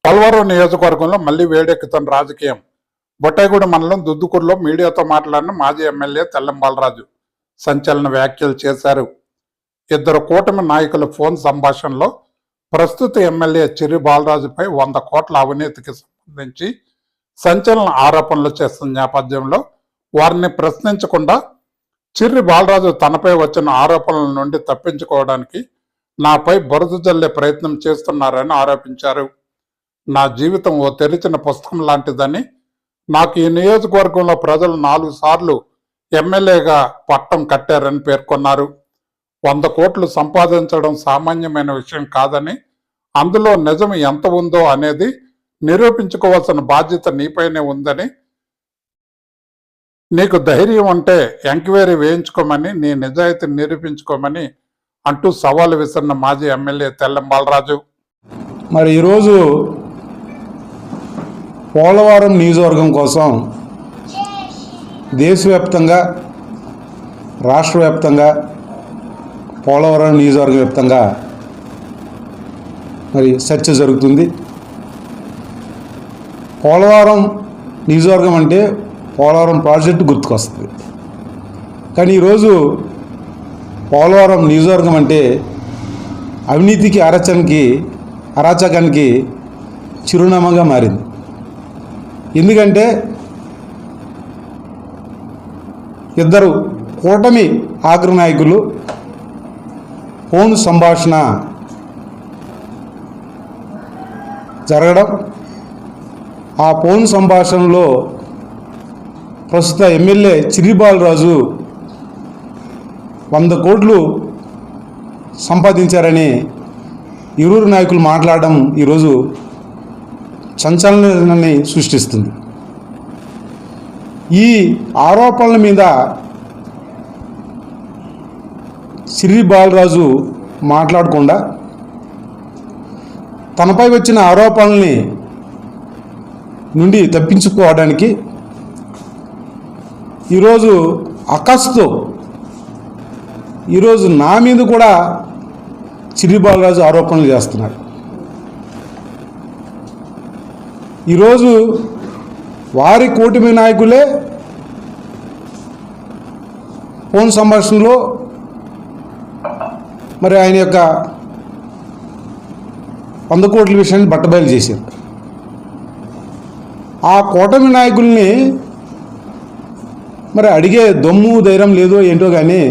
పోలవరం నియోజకవర్గంలో మళ్లీ వేడెక్కుతున్న రాజకీయం. బొట్టాయిగూడ మండలం దుద్దుకూరులో మీడియాతో మాట్లాడిన మాజీ ఎమ్మెల్యే తెల్లం బాలరాజు సంచలన వ్యాఖ్యలు చేశారు. ఇద్దరు కూటమి నాయకుల ఫోన్ సంభాషణలో ప్రస్తుత ఎమ్మెల్యే చిర్రి బాలరాజుపై 100 కోట్ల అవినీతికి సంబంధించి సంచలన ఆరోపణలు చేస్తున్న నేపథ్యంలో వారిని ప్రశ్నించకుండా చిర్రి బాలరాజు తనపై వచ్చిన ఆరోపణల నుండి తప్పించుకోవడానికి నాపై బురద జల్లే ప్రయత్నం చేస్తున్నారని ఆరోపించారు. నా జీవితం ఓ తెరిచిన పుస్తకం లాంటిదని, నాకు ఈ నియోజకవర్గంలో ప్రజలు 4 సార్లు ఎమ్మెల్యేగా పట్టం కట్టారని పేర్కొన్నారు. 100 కోట్లు సంపాదించడం సామాన్యమైన విషయం కాదని, అందులో నిజం ఎంత ఉందో అనేది నిరూపించుకోవాల్సిన బాధ్యత నీపైనే ఉందని, నీకు ధైర్యం ఉంటే ఎంక్వైరీ వేయించుకోమని, నీ నిజాయితీ నిరూపించుకోమని అంటూ సవాలు విసిరిన మాజీ ఎమ్మెల్యే తెల్లం బాలరాజు. మరి ఈరోజు పోలవరం నియోజకవర్గం కోసం దేశవ్యాప్తంగా, రాష్ట్ర వ్యాప్తంగా, పోలవరం నియోజకవర్గ వ్యాప్తంగా మరి చర్చ జరుగుతుంది. పోలవరం నియోజకవర్గం అంటే పోలవరం ప్రాజెక్టు గుర్తుకొస్తుంది. కానీ ఈరోజు పోలవరం నియోజకవర్గం అంటే అవినీతికి, అరాచకానికి చిరునామాగా మారింది. ఎందుకంటే ఇద్దరు కూటమి అగ్రనాయకులు ఫోన్ సంభాషణ జరగడం, ఆ ఫోన్ సంభాషణలో ప్రస్తుత ఎమ్మెల్యే చిర్రి బాలరాజు 100 కోట్లు సంపాదించారని ఇరువురు నాయకులు మాట్లాడడం ఈరోజు సంచలనాన్ని సృష్టిస్తుంది. ఈ ఆరోపణల మీద చిర్రి బాలరాజు మాట్లాడకుండా తనపై వచ్చిన ఆరోపణల్ని నుండి తప్పించుకోవడానికి ఈరోజు అకస్తో ఈరోజు నా మీద కూడా చిర్రి బాలరాజు ఆరోపణలు చేస్తున్నాడు. ఈరోజు వారి కూటమి నాయకులే ఫోన్ సంభాషణలో మరి ఆయన యొక్క 100 కోట్ల విషయాన్ని బట్టబయలు చేశారు. ఆ కూటమి నాయకుల్ని మరి అడిగే దమ్ము ధైర్యం లేదో ఏంటో కానీ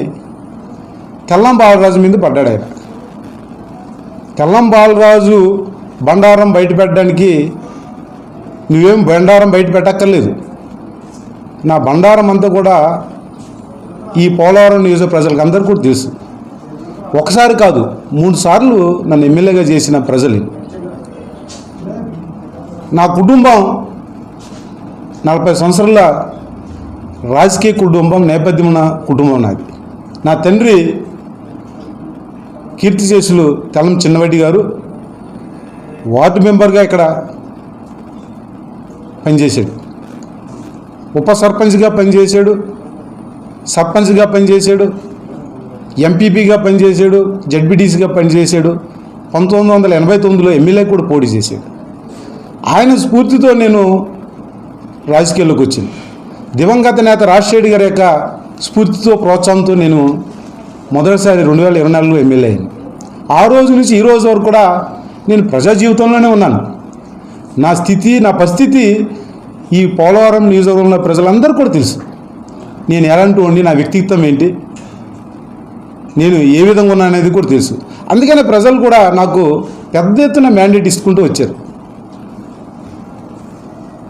తెల్లం బాలరాజు మీద పడ్డాడు ఆయన. తెల్లం బాలరాజు బండారం బయటపెట్టడానికి నువ్వేం బండారం బయట పెట్టక్కర్లేదు. నా బండారం అంతా కూడా ఈ పోలవరం నియోజక ప్రజలకు అందరికీ కూడా తెలుసు. ఒకసారి కాదు 3 సార్లు నన్ను ఎమ్మెల్యేగా చేసిన ప్రజలు. నా కుటుంబం 40 సంవత్సరాల రాజకీయ కుటుంబం, నేపథ్యం ఉన్న కుటుంబం నాది. నా తండ్రి కీర్తిశేషులు తెల్లం చిన్నవడ్డి గారు వార్డు మెంబర్గా ఇక్కడ పనిచేశాడు, ఉప సర్పంచ్గా పనిచేశాడు, సర్పంచ్గా పనిచేశాడు, ఎంపీపీగా పనిచేశాడు, జడ్పీటీసీగా పనిచేశాడు. 1989లో ఎమ్మెల్యే కూడా పోటీ చేశాడు. ఆయన స్ఫూర్తితో నేను రాజకీయాల్లోకి వచ్చింది. దివంగత నేత రాజశేఖర్ గారి యొక్క స్ఫూర్తితో, ప్రోత్సాహంతో నేను మొదటిసారి 2024లో ఎమ్మెల్యే అయింది. ఆ రోజు నుంచి ఈ రోజు వరకు కూడా నేను ప్రజా జీవితంలోనే ఉన్నాను. నా స్థితి, నా పరిస్థితి ఈ పోలవరం నియోజకవర్గంలో ప్రజలందరూ కూడా తెలుసు. నేను ఎలాంటి ఉండి, నా వ్యక్తిత్వం ఏంటి, నేను ఏ విధంగా ఉన్నా అనేది కూడా తెలుసు. అందుకనే ప్రజలు కూడా నాకు పెద్ద ఎత్తున మ్యాండేట్ ఇచ్చుకుంటూ వచ్చారు.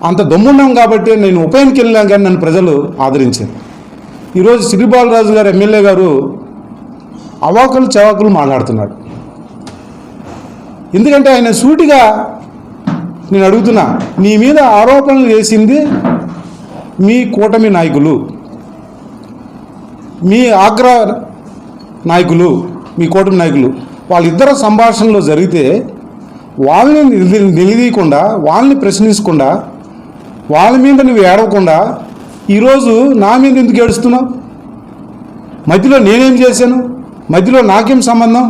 అంత దమ్మున్నాం కాబట్టి నేను ఉప ఎన్నికకి వెళ్ళాం కానీ నన్ను ప్రజలు ఆదరించారు. ఈరోజు చిర్రి బాలరాజు గారు ఎమ్మెల్యే గారు అవాకులు చవాకులు మాట్లాడుతున్నాడు. ఎందుకంటే ఆయన సూటిగా నేను అడుగుతున్నా, నీ మీద ఆరోపణలు చేసింది మీ కూటమి నాయకులు, మీ ఆగ్ర నాయకులు, మీ కూటమి నాయకులు. వాళ్ళిద్దరు సంభాషణలో జరిగితే వాళ్ళని నిలదీయకుండా, వాళ్ళని ప్రశ్నించకుండా, వాళ్ళ మీద నువ్వు ఏడవకుండా ఈరోజు నా మీద ఎందుకు ఏడుస్తున్నావు? మధ్యలో నేనేం చేశాను? మధ్యలో నాకేం సంబంధం?